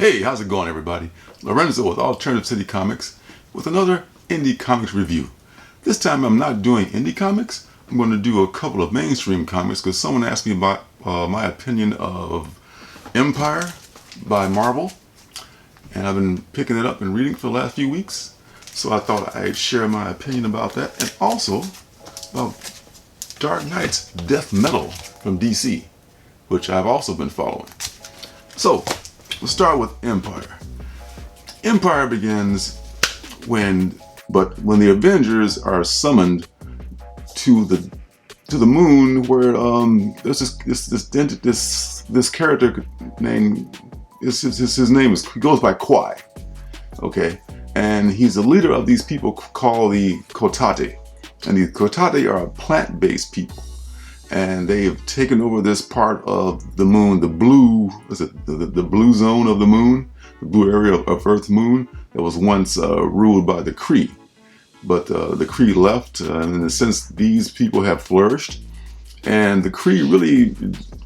Hey, how's it going, everybody? Lorenzo with Alternative City Comics with another indie comics review. This time I'm not doing indie comics. I'm going to do a couple of mainstream comics because someone asked me about my opinion of Empyre by Marvel, and I've been picking it up and reading for the last few weeks. So I thought I'd share my opinion about that, and also about Dark Knight's Death Metal from DC, which I've also been following. So let's start with Empyre. Empyre begins when the Avengers are summoned to the moon, where there's this character named his name is, he goes by Quai, okay, and he's the leader of these people called the Kotate, and the Kotate are plant-based people. And they have taken over this part of the moon, the blue zone of the moon, the blue area of Earth's moon that was once ruled by the Kree. But the Kree left, and since these people have flourished, and the Kree really,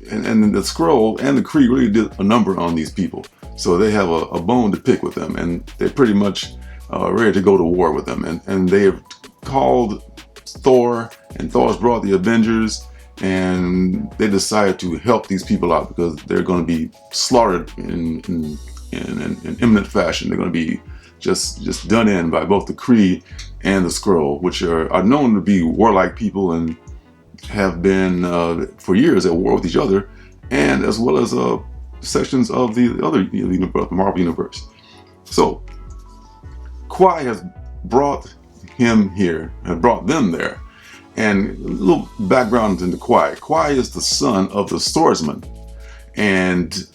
and the Skrull and the Kree really did a number on these people. So they have a bone to pick with them, and they're pretty much ready to go to war with them. And they have called Thor, and Thor's brought the Avengers, and they decided to help these people out because they're going to be slaughtered in imminent fashion. They're going to be just done in by both the Kree and the Skrull, which are known to be warlike people and have been for years at war with each other, and as well as sections of the other Marvel universe. So Quai has brought him here and brought them there. And a little background into Quai. Quai is the son of the swordsman and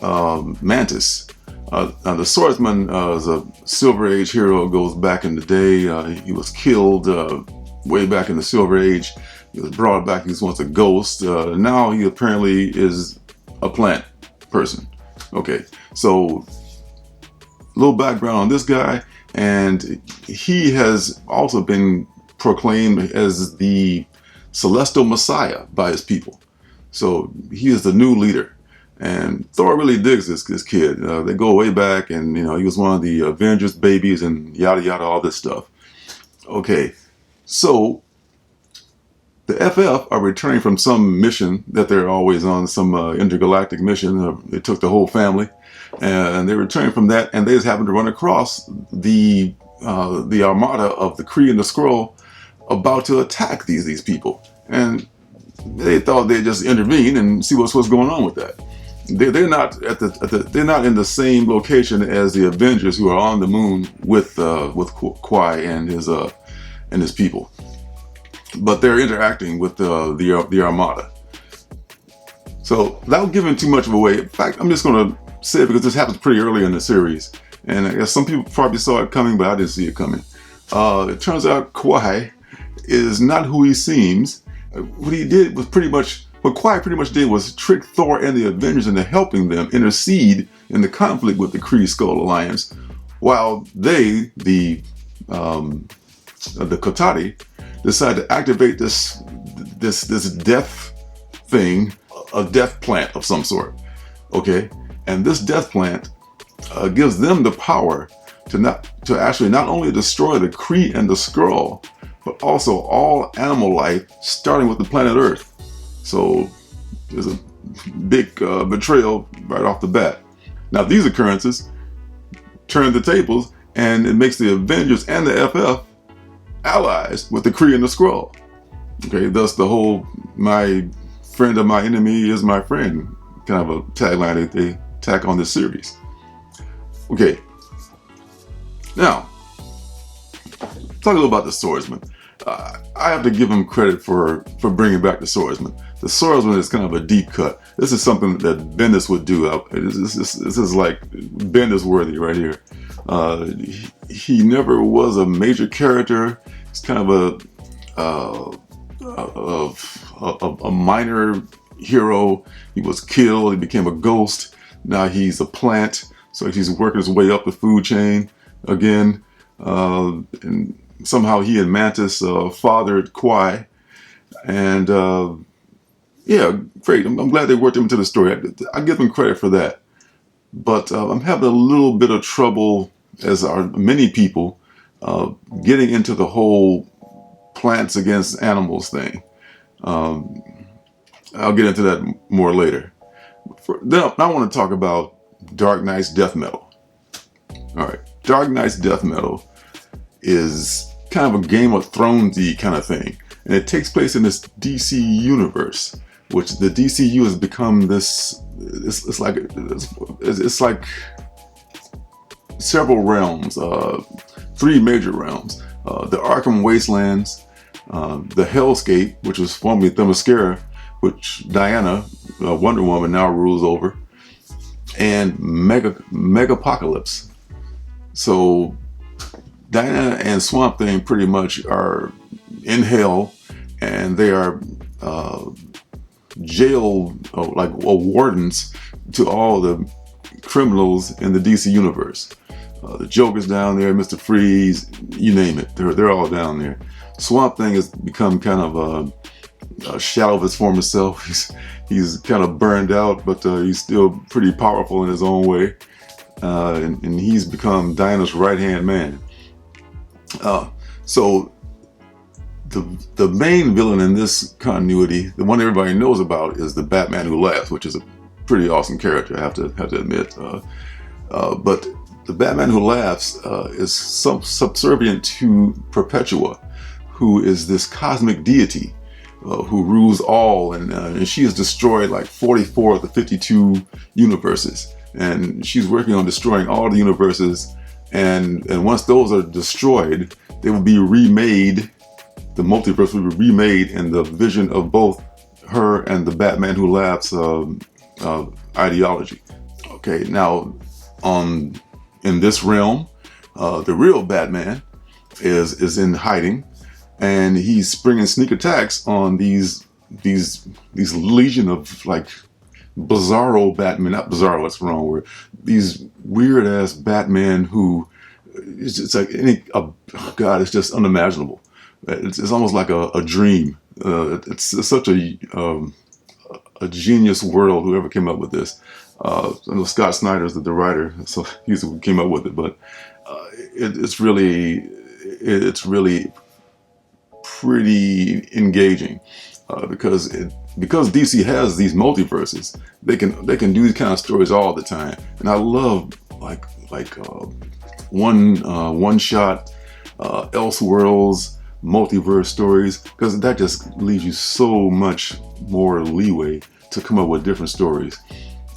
Mantis. The swordsman is a Silver Age hero, goes back in the day. He was killed way back in the Silver Age. He was brought back, he was once a ghost. Now he apparently is a plant person. Okay, so a little background on this guy. And he has also been proclaimed as the Celestial Messiah by his people. So he is the new leader. And Thor really digs this kid. They go way back, and he was one of the Avengers babies and yada yada, all this stuff. Okay, so the FF are returning from some mission that they're always on, some intergalactic mission. They took the whole family, and they're returning from that, and they just happened to run across the armada of the Kree and the Skrull about to attack these people, and they thought they'd just intervene and see what's going on with that. They're not they're not in the same location as the Avengers, who are on the moon with Quai and his people, but they're interacting with the armada. So without giving too much of away, in fact, I'm just going to say it because this happens pretty early in the series, and I guess some people probably saw it coming, but I didn't see it coming. It turns out Quai is not who he seems. What he did was what Quai pretty much did was trick Thor and the Avengers into helping them intercede in the conflict with the Kree Skrull Alliance, while they, the Kotate, decide to activate this death thing, a death plant of some sort. Okay, and this death plant gives them the power to actually not only destroy the Kree and the Skrull, but also all animal life, starting with the planet Earth. So there's a big betrayal right off the bat. Now these occurrences turn the tables, and it makes the Avengers and the FF allies with the Kree and the Skrull. Okay, thus the whole "my friend of my enemy is my friend" kind of a tagline that they tack on this series. Okay, now talk a little about the swordsman. I have to give him credit for bringing back the swordsman. The swordsman is kind of a deep cut. This is something that Bendis would do. This is like Bendis worthy right here. He never was a major character. He's kind of a minor hero. He was killed. He became a ghost. Now he's a plant. So he's working his way up the food chain again. And somehow he and Mantis fathered Quai, and yeah, great. I'm glad they worked him into the story. I give them credit for that. but I'm having a little bit of trouble, as are many people, getting into the whole plants against animals thing. Um, I'll get into that more later. Then I want to talk about Dark Knight's death metal. All right, Dark Knight's death metal is kind of a Game of Thrones-y kind of thing, and it takes place in this DC universe, which the DCU has become this. It's like several realms, three major realms: the Arkham Wastelands, the Hellscape, which was formerly Themyscira, which Diana, Wonder Woman, now rules over, and Megapocalypse. So Diana and Swamp Thing pretty much are in hell, and they are jail wardens to all the criminals in the DC universe. The Joker's down there, Mr. Freeze, you name it, they're all down there. Swamp Thing has become kind of a shadow of his former self. He's kind of burned out, but he's still pretty powerful in his own way, and he's become Diana's right-hand man. So the main villain in this continuity, the one everybody knows about, is the Batman Who Laughs, which is a pretty awesome character, I have to admit. But the Batman Who Laughs is subservient to Perpetua, who is this cosmic deity who rules all, and she has destroyed like 44 of the 52 universes, and she's working on destroying all the universes. And once those are destroyed, they will be remade. The multiverse will be remade in the vision of both her and the Batman Who Laughs ideology. Okay, now in this realm, the real Batman is in hiding, and he's springing sneak attacks on these legion of like bizarro Batman, not bizarro, what's the wrong word? These weird ass Batman who it's like oh God, it's just unimaginable. It's almost like a dream. It's such a genius world. Whoever came up with this, I know Scott Snyder's the writer, so he's who came up with it. But it's really pretty engaging because DC has these multiverses. They can do these kind of stories all the time, and I love like one shot Elseworlds multiverse stories, because that just leaves you so much more leeway to come up with different stories.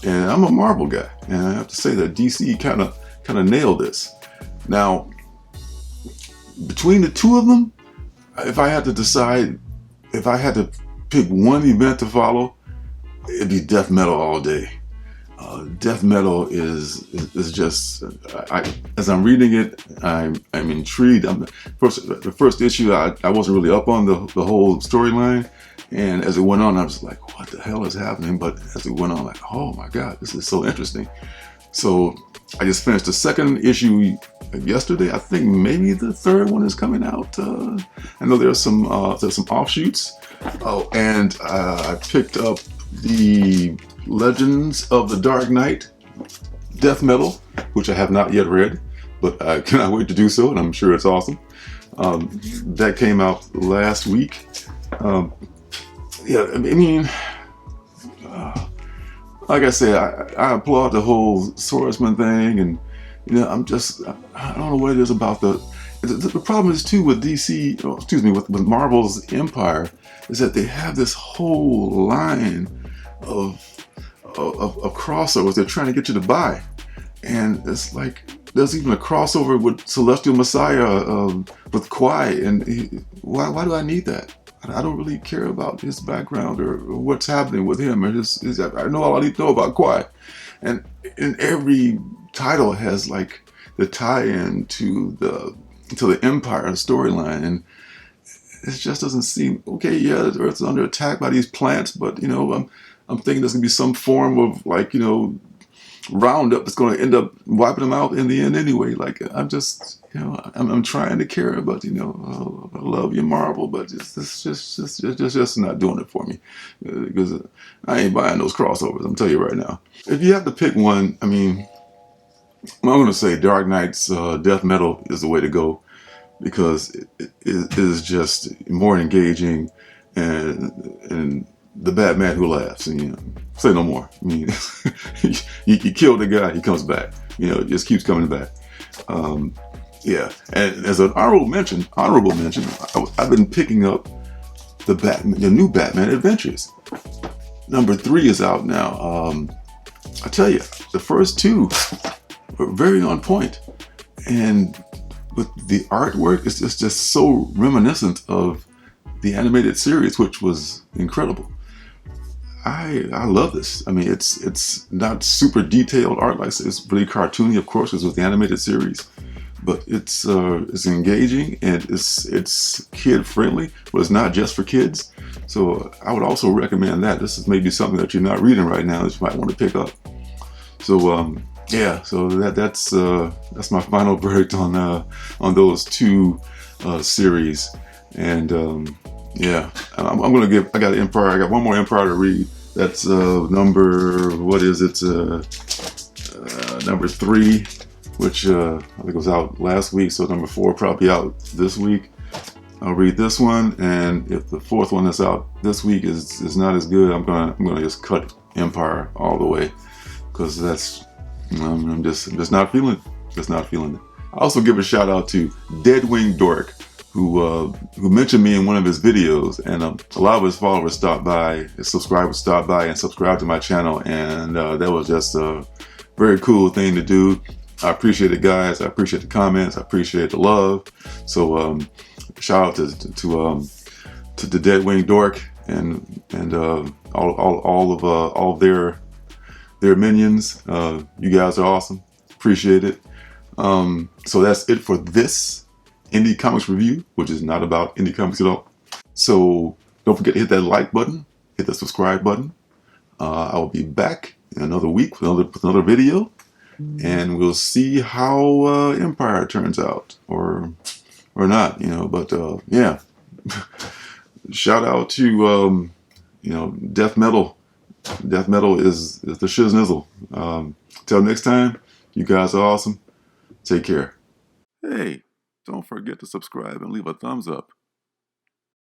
And I'm a Marvel guy, and I have to say that DC kind of nailed this. Now, between the two of them, if I had to decide, if I had to pick one event to follow, it'd be death metal all day. Death metal is just, as I'm reading it, I'm intrigued. The first issue, I wasn't really up on the whole storyline, and as it went on, I was like, what the hell is happening? But as it went on, like, oh my God, this is so interesting. So I just finished the second issue yesterday. I think maybe the third one is coming out. I know there's some offshoots. Oh, and I picked up the Legends of the Dark Knight death metal, which I have not yet read, but I cannot wait to do so, and I'm sure it's awesome. That came out last week. Yeah, I mean, like I said, I applaud the whole swordsman thing, and you know, I don't know what it is about the problem is too with DC, with Marvel's Empyre, is that they have this whole line of crossovers they're trying to get you to buy, and it's like there's even a crossover with Celestial Messiah with Kwai, and why do I need that? I don't really care about his background or what's happening with him. I know all I need to know about Kwai, and every title has like the tie-in to the Empyre storyline, and it just doesn't seem okay. Yeah, the Earth's under attack by these plants, but you know, I'm thinking there's gonna be some form of like, you know, roundup that's going to end up wiping them out in the end anyway. Like, I'm just, I'm trying to care, but I love you, Marvel, but it's just not doing it for me, because I ain't buying those crossovers. I'm telling you right now. If you have to pick one, I mean, I'm going to say Dark Knight's death metal is the way to go, because it is just more engaging, and the Batman who laughs, and say no more. I mean, you kill the guy, he comes back. It just keeps coming back. Yeah, and as an honorable mention, I've been picking up the new Batman Adventures. Number 3 is out now. I tell you, the first 2 were very on point, and with the artwork, it's just so reminiscent of the animated series, which was incredible. I love this. I mean, it's not super detailed art, like it's really cartoony, of course, because it's the animated series, but it's engaging, and it's kid friendly, but it's not just for kids. So I would also recommend that. This is maybe something that you're not reading right now that you might want to pick up. So yeah, so that's my final verdict on those 2 series, and yeah, I'm gonna give. I got Empyre. I got one more Empyre to read. That's number, what is it? Number 3, which I think was out last week. So number 4 probably out this week. I'll read this one, and if the 4th one that's out this week is not as good, I'm gonna just cut Empyre all the way, because that's I'm just not feeling it. Just not feeling it. I also give a shout out to DeadwingDork, who mentioned me in one of his videos, and a lot of his followers stopped by, his subscribers stopped by and subscribed to my channel, and that was just a very cool thing to do. I appreciate it, guys. I appreciate the comments. I appreciate the love. So shout out to the DeadwingDork and all of their minions. You guys are awesome. Appreciate it. So that's it for this Indie Comics review, which is not about indie comics at all. So don't forget to hit that like button, hit the subscribe button. I will be back in another week with another video, and we'll see how Empyre turns out, or not, But yeah, shout out to death metal. Death metal is the shiznizzle. Till next time, you guys are awesome. Take care. Hey, don't forget to subscribe and leave a thumbs up.